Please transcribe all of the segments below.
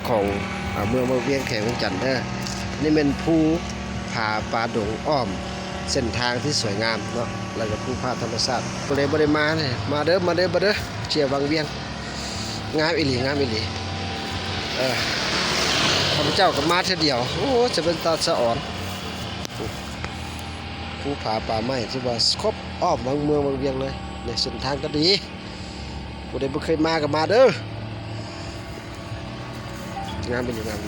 ของเมืองเวียงแขงเวียงจันทน์เด้อนี่เป็นภูผาป่าดงอ้อมเส้นทางที่สวยงามเนาะแล้วก็ภูผาธรรมชาติบ่ได้มาเนี่ยมาเด้อเชียร์วังเวียงงามอีหลีข้าพเจ้าก็มาเท่าเดียวโอ้จะเป็นตาสะอ่อนภูผาป่าไม้ที่ว่าครบอ้อมวังเมืองวังเวียงเลยเนี่ยเส้นทางก็ดีบ่ได้เคยมาก็มาเด้องามเป็นงาม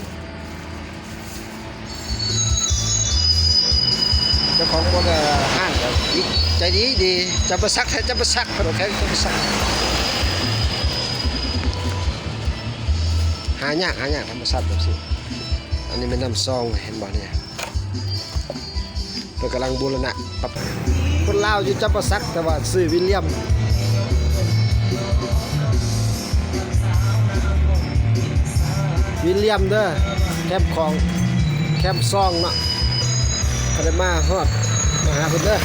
เจ้าของพวกห้างก็ใจดีจะประซักขนมแข็งจะประซักหายากธรรมชาติแบบนี้อันนี้เป็นน้ำซองเห็นบ่เนี่ยเรากำลังบูรณะปรับคนลาวอยู่จะประซักแต่ว่าซื้อวิลเลียมเด้อแคมป์ของแคมป์ซองเนาะก็ได้มาฮอดมาหาเพิ่นเด้อ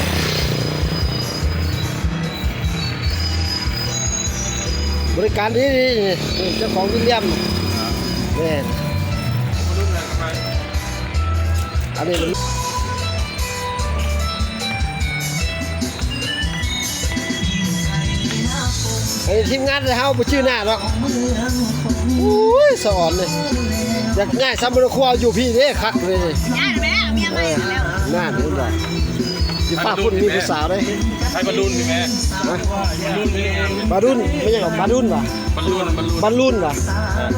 บริการดีเจ้าของวิลเลียมนี่อันนี้มันไอ้ทีมงานเฮาบ่ชื่อหน้าหรอกอุ้ยสอนเลยอยากง่ายซ้ำบริครัวอยู่พี่เด้คักเลยง่ายไหมเมียใหม่แล้วน่าเห็นบ่สิฟ้าพุ่นมีผู้สาวได้ใช้บอลลูนพี่แม่บารุนไม่ใช่หรอบารุนว่ะบารุนว่ะ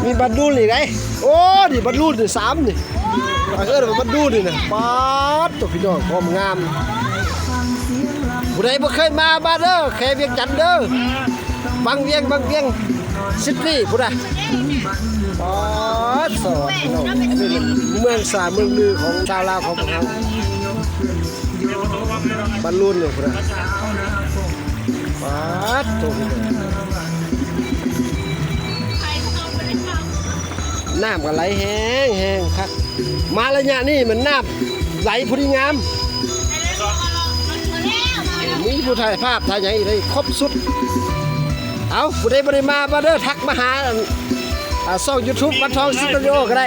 มีบารุนอีกได้โอ้ดิบารุนนี่3นี่บารุนนี่นะป๊าดตัวพี่น้องความงามผู้ใดบ่เคยมาบ้านเด้อแค่เวียงจันทน์เด้อบางเวียงซิตี้ผู้ใดป๊าดสอนพี่น้องอันนี้เมืองสาเมืองลือของชาวลาวของพวกเราบารุนเนี่ยผู้ใดป๊าดตัวพี่น้องน้ำก็ไหลแห้งครับมาระยะนี้มันน้ำไหลพอดีงามมีผู้ถ่ายภาพถ่ายอย่างอีกเลยครบสุดเอาผู้ใดบ่ได้มาเด้อทักมาหาช่อง YouTube วัดทองสตูดิโอก็ได้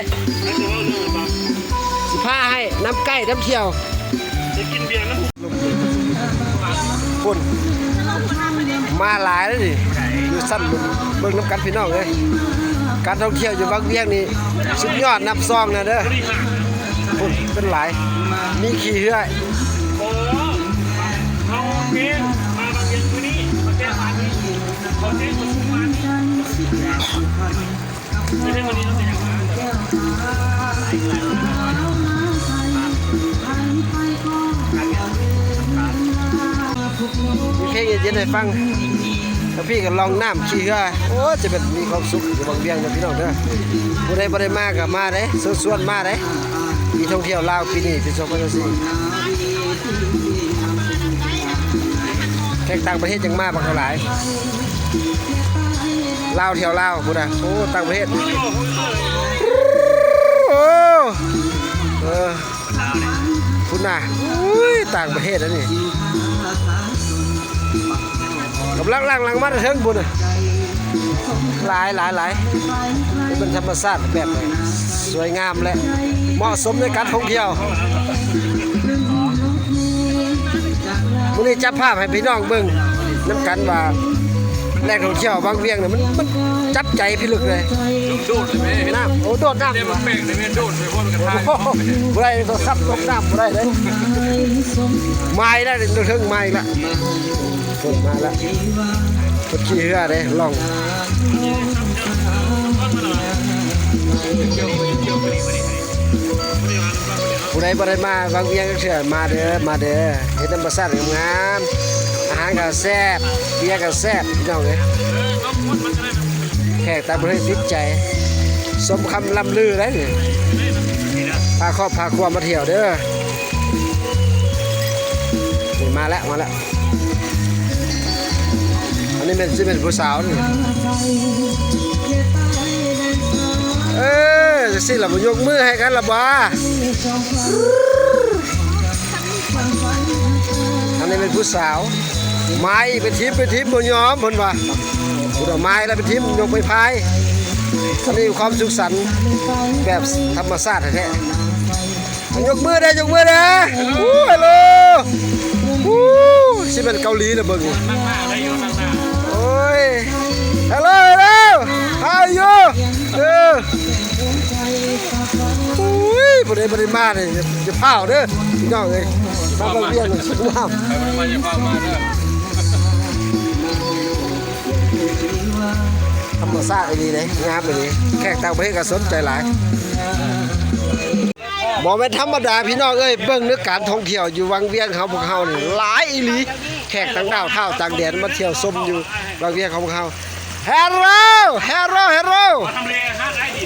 สิพาให้น้ำใกล้น้ำเที่ยวคนมาหลายแล้วดิอยู่สั้นเบิ่งน้ำกันพี่น้องเลยการท่องเที่ยวอยู่บางเวียงนี่สุดยอดนับซองนะเด้อคนเป็นหลายมีขี่เรือเอาเพียงมาบางเพียงที่นี่มาแก้ปัญหาที่ขอเทศมาไม่ใช่วันนี้ต้องเป็นอย่างนั้นมีเพลงเย็นๆให้ฟังแล้วพี่ก็ลองน้ำขี่เรือโอ้จะเป็นมีความสุขอยู่บางเวียงนะพี่น้องเด้อผู้ใดบ่ได้มาก็มาเด้ส่วนมาเด้มีท่องเที่ยวลาวปีนี้ปี2024แขกต่างประเทศยังมาบักหลายลาวเที่ยวลาวพุ่นน่ะโอ้ต่างประเทศโอ้พุ่นน่ะอุ้ยต่างประเทศแล้วนี่กำลังหลังมาเถิงพุ่นน่ะหลายเป็นธรรมชาติแบบสวยงามและเหมาะสมในการท่องเที่ยวมื้อนี้จับภาพให้พี่น้องเบิ่งน้ำกันว่าแหล่งท่องเที่ยวบางเวียงเนี่ยมันจับใจพี่ลึกเลยโดดเลยแม่น้ำโอ้โดดน้ำเดี๋ยวมันแป้งเลยแม่โดดเลยเพราะมันกระทายบ่ได้โทรศัพท์ตกน้ำบ่ได้เลยไม้ได้ถึงไม้ละคนมาละคนขี่เรือเด้ลองผู้ใดบ่ได้มาบางเวียงก็เชื่อมาเด้อเฮ็ดธรรมชาติงามอาหารก็แซ่บเบียร์ก็แซ่บพี่น้องเอ้ยแขกต่างประเทศติดใจสมคำล่ำลือเลยนี่พาครอบพาครัวมาเที่ยวเด้อนี่มาแล้วอันนี้เป็นผู้สาวนี่จะสิล่ะบ่ยกมือให้กันล่ะบ่อันนี้เป็นผู้สาวไม้เป็นทิพย์บ่ยอมเพิ่นว่าผู้ดอกไม้แล้วเป็นทิพย์ยกไปพาย อันนี้ความสุขสันต์แบบธรรมชาติแท้ๆยกมือได้ยกมือนะฮัลโหลสิเป็นเกาหลีนะเบิ่งนี่ นั่งหน้าได้อยู่นั่งหน้า โอ้ยฮัลโหลฮัลโหล how are you อุ้ยบ่ได้มาเลยจะเผาเด้อพี่น้องเอ้ยมาบางเวียนสุดงาม ไปมันจะพามาเด้อ ธรรมชาติดีเลยงามเลยแขกต่างประเทศก็สนใจหลายบ่แม่นธรรมดาพี่น้องเอ้ยเบิ่งนึกการท่องเที่ยวอยู่วังเวียงเขาพวกเฮานี่หลายอีหลีแขกต่างดาวเท่าต่างแดนมาเที่ยวชมอยู่วังเวียงของพวกเฮาHello Hello Hello ทำเลห้าได้ดี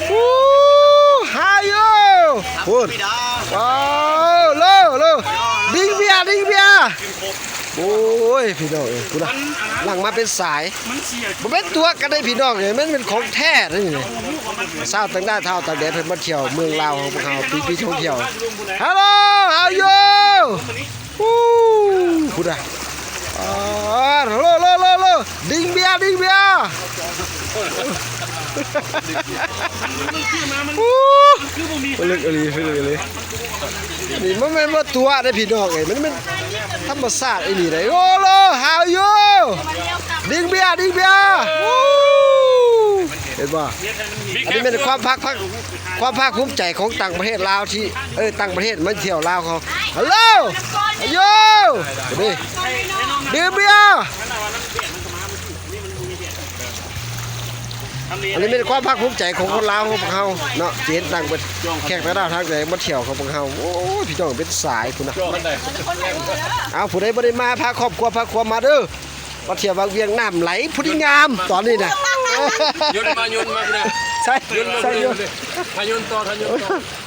How are you พูดโอ้โลดิ้งเบียโอ้ยพี่น้องเอ้ยกูนะหลังมาเป็นสาย มันเสีย บ่เป็นตัวกันได้พี่น้องเอ้ยมันเป็นของแท้นี่ชาวต่างดาวเท่าต่างแดนเพิ่นมาเที่ยวเมืองลาวของพวกเฮาปีท่องเที่ยว Hello How are you พูดอ่ะโลดิ้งเบียคือบ่มี ลึกอะไรนี่มันไม่ว่าตัวได้พี่น้องไงมันธรรมชาติไอ้นี่ได้โอ้โล how you ดิ้งเบียเห็นป่ะอันนี้เป็นความภาคภูมิใจของต่างประเทศลาวที่ต่างประเทศมันเที่ยวลาวเขาฮัลโหลโยนี่ดิ้งเบียอันนี้เป็นความภาคภูมิใจของคนลาวของพวกเขาเนาะเห็นต่างประเทศแขกต่างดาวทางไหนมาเที่ยวของพวกเขาโอ้ยพี่น้องเป็นสายคุณนะเอาผู้ใดบ่ได้มาพาครอบครัวมาเด้อมาเที่ยวบางเวียงน้ำไหลพุทธิงามตอนนี้นะ ยนมานะ ใช่ยน ทายนต่อ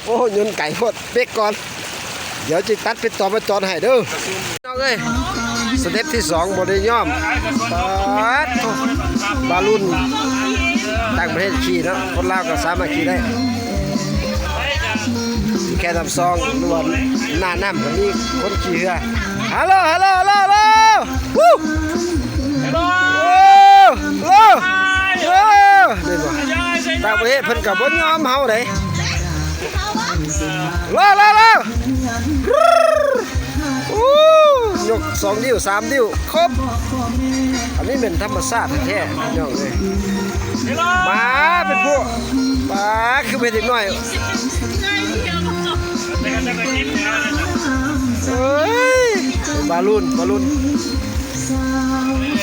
โอ้ยนไก่พดเป๊กก่อนเดี๋ยวจะตัดเป็นตอนให้เด้อน้องเอ้ยสเต็ปที่2บ่ได้ย่อมบาลุนต่างประเทศขี่เนาะคนลาวก็สามารถขี่ได้แค่ทำซองล้วนหน้าน้ำแบบนี้คนขี่เรือฮัลโหลวู้โลนี่บ่ต่างประเทศเพิ่นก็บ่ยอมเฮาเด้โลยก2นิ้ว3นิ้วครบอันนี้เป็นธรรมชาติแท้ๆพี่น้องเอ้ยมาเป็นพวกมาคือเป็นเด็กน้อยเอ้ยบาลุน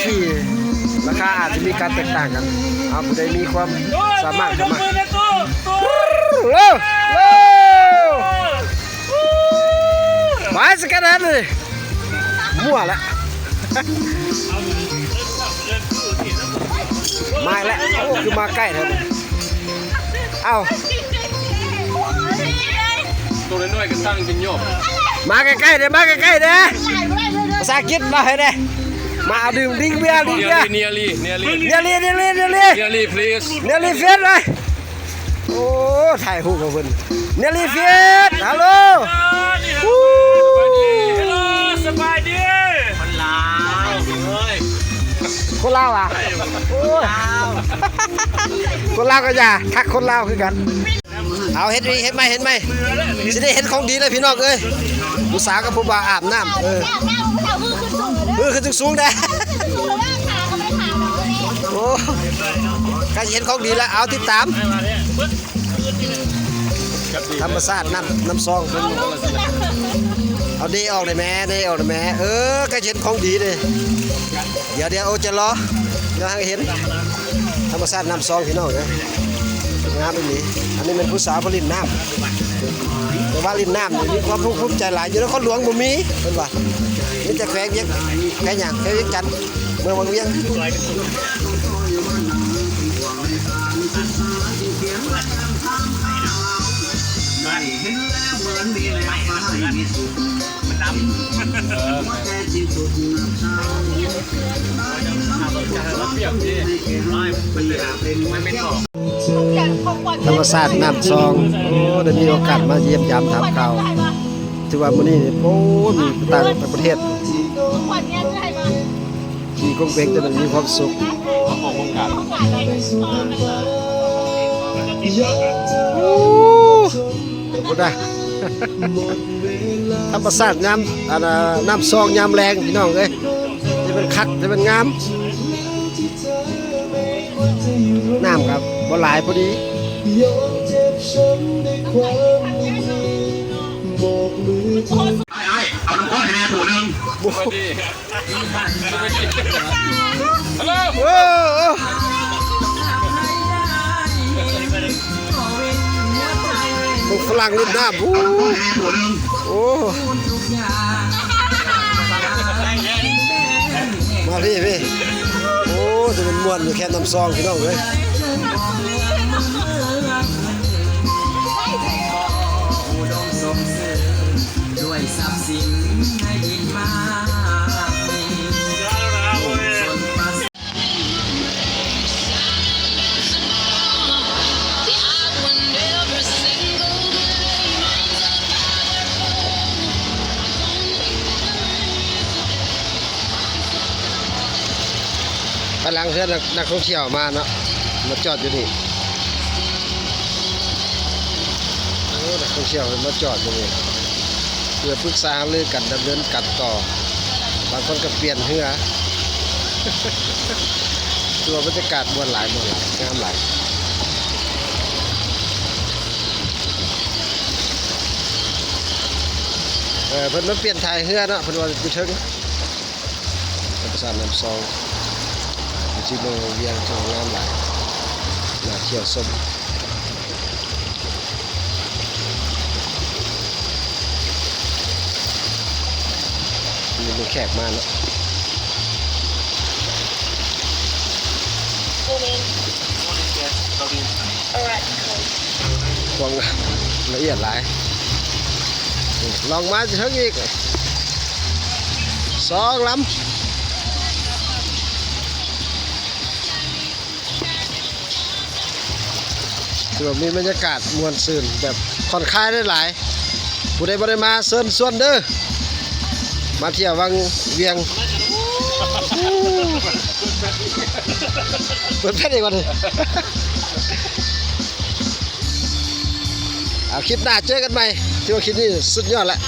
ขี่ราคาอาจจะมีการแตกต่างกันเอาผู้ใดมีความสามารถเข้ามาเร็วมาสกัดนั้นเลยมั่วแล้วมาแล้วโอ้คือมาใกล้เถอะเอ้า ตัวน้อยๆก็ตั้งเป็นโยก มาใกล้ๆเด้ภาษาอังกฤษมาให้เด้มาเอาดื่มดิ้งเบียร์ เนียลี่ please เนลี่เฟสเลยโอ้ถ่ายรูปกับเพิ่นเนลี่เฟสฮัลโหล สบายดีมันลาวเฮ้ย คนลาวอ่ะโอ้ยคนลาวก็อย่าทักคนลาวคือกันเอาเห็นไหมสิได้เห็นของดีเลยพี่น้องเอ้ยผู้สาวกับผู้บ่าวอาบน้ำขึ้นสูงได้โอ้การเห็นของดีแล้วเอาติดตามธรรมชาติน้ำซองเป็นเอาดีออกได้แม่การเห็นของดีเลยเดี๋ยวโอจะรอเดี๋ยวให้เห็นธรรมชาติน้ำซองพี่น้องเนี่ยงามแบบนี้อันนี้เป็นผู้สาวผลิตน้ำแต่ว่าลินน้ำมีความภูมิใจหลายอยู่แล้วคนหลวงบ่มีเป็นว่านี่จะแขวงเวียงแค่อย่างแค่เวียงจันทร์เมืองวังเวียงธรรมศาสตร์น้ำซองโอ้ได้มีโอกาสมาเยี่ยมยามถามข่าวถือว่ามื้อนี้โอ้มีต่างประเทศที่กงเบงจะมีความสุข โอ้เดี๋ยวพูดได้ ธรรมชาติน้ำน้ำซองยามแรงพี่น้องเอ้ยจะเป็นคักจะเป็นงามน้ำครับบ่หลายพอดี ไอ้เอาน้ำก้อนให้แน่ตัวหนึ่ง โอ้พวกฝรั่งเล่นน้ำโอ้ ให้แน่ตัวหนึ่ง โอ้มาพี่โอ้จะเป็นม่วนอยู่แค่น้ำซองพี่น้องเลย ด้วยทรัพย์สินให้ยินมากมีส่วนภาษี กำลังเพื่อนนักท่องเที่ยวมาเนาะมาจอดอยู่นี่โอ้นักท่องเที่ยวมาจอดอยู่นี่เพื่อปรึกษาหารือกันดำเนินการต่อบางคนก็เปลี่ยนเรือ ตัวบรรยากาศม่วนหลายงามหลายเพิ่นมาเปลี่ยนถ่ายเรือเนาะเพิ่นว่าอยู่ถึงธรรมชาติน้ำซองอยู่ที่เมืองเวียงจังหวัดงามหลายน่าเที่ยวชมมีแขกมาเนาะควงละเอียดหลายลองมาจะถึงอีก2 ลำถือว่ามีบรรยากาศมวลซื่นแบบผ่อนคลายได้หลายผู้ใดบ่ได้มาเชิญชวนเด้อมาเที่ยววังเวียงเปิดแพทย์อีกวันนึงเอาคลิปหน้าเจอกันใหม่ที่ว่าคลิปนี้สุดยอดแหละ